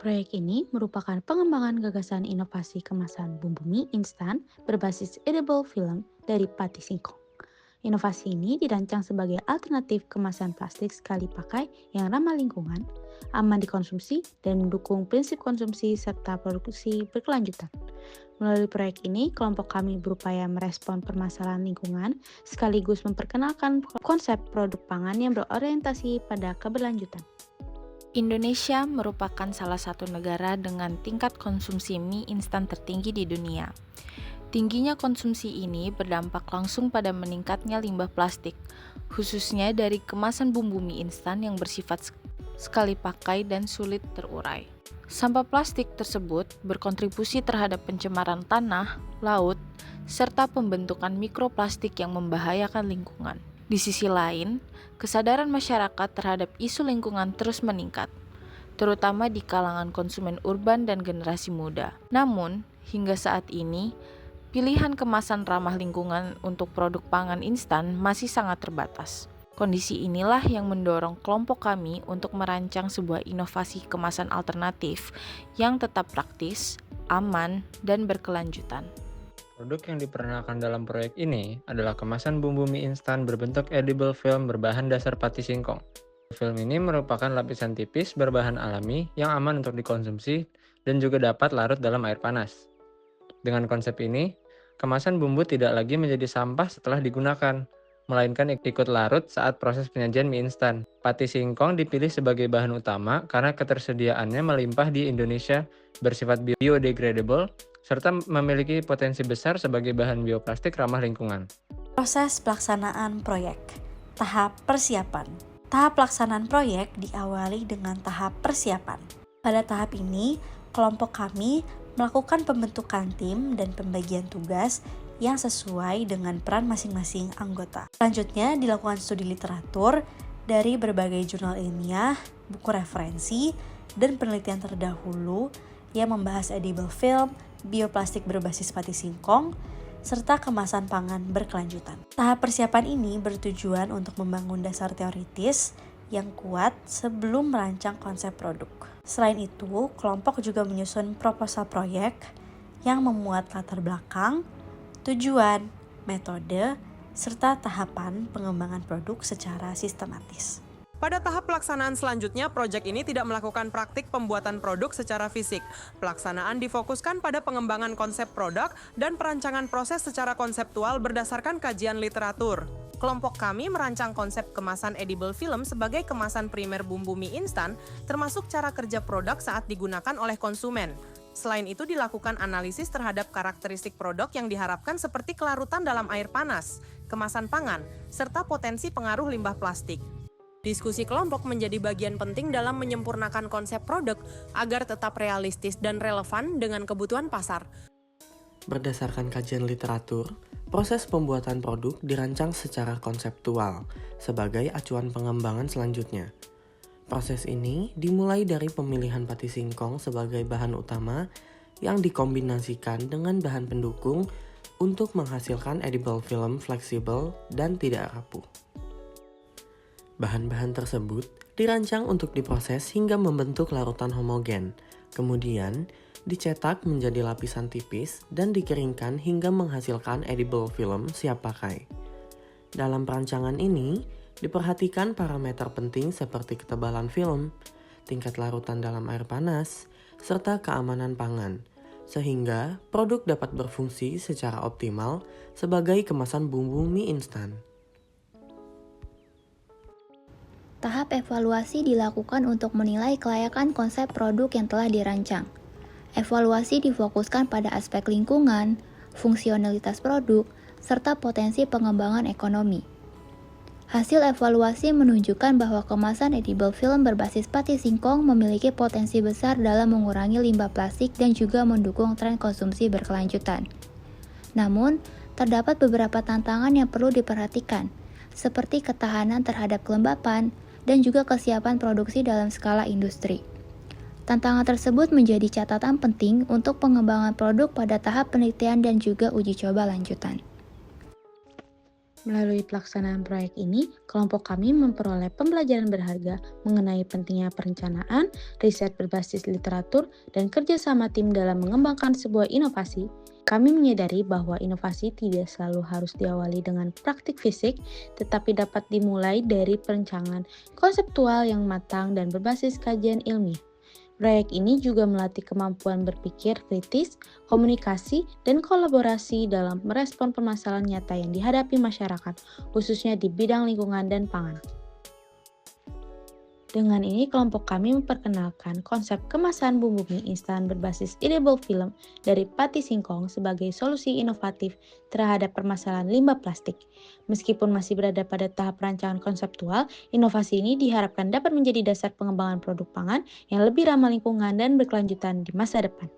Proyek ini merupakan pengembangan gagasan inovasi kemasan bumbu mie instan berbasis edible film dari Pati Singkong. Inovasi ini dirancang sebagai alternatif kemasan plastik sekali pakai yang ramah lingkungan, aman dikonsumsi, dan mendukung prinsip konsumsi serta produksi berkelanjutan. Melalui proyek ini, kelompok kami berupaya merespon permasalahan lingkungan sekaligus memperkenalkan konsep produk pangan yang berorientasi pada keberlanjutan. Indonesia merupakan salah satu negara dengan tingkat konsumsi mie instan tertinggi di dunia. Tingginya konsumsi ini berdampak langsung pada meningkatnya limbah plastik, khususnya dari kemasan bumbu mie instan yang bersifat sekali pakai dan sulit terurai. Sampah plastik tersebut berkontribusi terhadap pencemaran tanah, laut, serta pembentukan mikroplastik yang membahayakan lingkungan. Di sisi lain, kesadaran masyarakat terhadap isu lingkungan terus meningkat, terutama di kalangan konsumen urban dan generasi muda. Namun, hingga saat ini, pilihan kemasan ramah lingkungan untuk produk pangan instan masih sangat terbatas. Kondisi inilah yang mendorong kelompok kami untuk merancang sebuah inovasi kemasan alternatif yang tetap praktis, aman, dan berkelanjutan. Produk yang diperkenalkan dalam proyek ini adalah kemasan bumbu mie instan berbentuk edible film berbahan dasar pati singkong. Film ini merupakan lapisan tipis berbahan alami yang aman untuk dikonsumsi dan juga dapat larut dalam air panas. Dengan konsep ini, kemasan bumbu tidak lagi menjadi sampah setelah digunakan, melainkan ikut larut saat proses penyajian mie instan. Pati singkong dipilih sebagai bahan utama karena ketersediaannya melimpah di Indonesia, bersifat biodegradable, serta memiliki potensi besar sebagai bahan bioplastik ramah lingkungan. Proses pelaksanaan proyek. Tahap persiapan. Tahap pelaksanaan proyek diawali dengan tahap persiapan. Pada tahap ini, kelompok kami melakukan pembentukan tim dan pembagian tugas yang sesuai dengan peran masing-masing anggota. Selanjutnya dilakukan studi literatur dari berbagai jurnal ilmiah, buku referensi, dan penelitian terdahulu yang membahas edible film, bioplastik berbasis pati singkong, serta kemasan pangan berkelanjutan. Tahap persiapan ini bertujuan untuk membangun dasar teoritis yang kuat sebelum merancang konsep produk. Selain itu, kelompok juga menyusun proposal proyek yang memuat latar belakang, tujuan, metode, serta tahapan pengembangan produk secara sistematis. Pada tahap pelaksanaan selanjutnya, proyek ini tidak melakukan praktik pembuatan produk secara fisik. Pelaksanaan difokuskan pada pengembangan konsep produk dan perancangan proses secara konseptual berdasarkan kajian literatur. Kelompok kami merancang konsep kemasan edible film sebagai kemasan primer bumbu mie instan, termasuk cara kerja produk saat digunakan oleh konsumen. Selain itu dilakukan analisis terhadap karakteristik produk yang diharapkan seperti kelarutan dalam air panas, kemasan pangan, serta potensi pengaruh limbah plastik. Diskusi kelompok menjadi bagian penting dalam menyempurnakan konsep produk agar tetap realistis dan relevan dengan kebutuhan pasar. Berdasarkan kajian literatur, proses pembuatan produk dirancang secara konseptual sebagai acuan pengembangan selanjutnya. Proses ini dimulai dari pemilihan pati singkong sebagai bahan utama yang dikombinasikan dengan bahan pendukung untuk menghasilkan edible film fleksibel dan tidak rapuh. Bahan-bahan tersebut dirancang untuk diproses hingga membentuk larutan homogen, kemudian dicetak menjadi lapisan tipis dan dikeringkan hingga menghasilkan edible film siap pakai. Dalam perancangan ini, diperhatikan parameter penting seperti ketebalan film, tingkat larutan dalam air panas, serta keamanan pangan, sehingga produk dapat berfungsi secara optimal sebagai kemasan bumbu mie instan. Tahap evaluasi dilakukan untuk menilai kelayakan konsep produk yang telah dirancang. Evaluasi difokuskan pada aspek lingkungan, fungsionalitas produk, serta potensi pengembangan ekonomi. Hasil evaluasi menunjukkan bahwa kemasan edible film berbasis pati singkong memiliki potensi besar dalam mengurangi limbah plastik dan juga mendukung tren konsumsi berkelanjutan. Namun, terdapat beberapa tantangan yang perlu diperhatikan, seperti ketahanan terhadap kelembapan dan juga kesiapan produksi dalam skala industri. Tantangan tersebut menjadi catatan penting untuk pengembangan produk pada tahap penelitian dan juga uji coba lanjutan. Melalui pelaksanaan proyek ini, kelompok kami memperoleh pembelajaran berharga mengenai pentingnya perencanaan, riset berbasis literatur, dan kerjasama tim dalam mengembangkan sebuah inovasi. Kami menyadari bahwa inovasi tidak selalu harus diawali dengan praktik fisik, tetapi dapat dimulai dari perencanaan konseptual yang matang dan berbasis kajian ilmiah. Proyek ini juga melatih kemampuan berpikir kritis, komunikasi, dan kolaborasi dalam merespon permasalahan nyata yang dihadapi masyarakat, khususnya di bidang lingkungan dan pangan. Dengan ini, kelompok kami memperkenalkan konsep kemasan bumbu mie instan berbasis edible film dari Pati Singkong sebagai solusi inovatif terhadap permasalahan limbah plastik. Meskipun masih berada pada tahap rancangan konseptual, inovasi ini diharapkan dapat menjadi dasar pengembangan produk pangan yang lebih ramah lingkungan dan berkelanjutan di masa depan.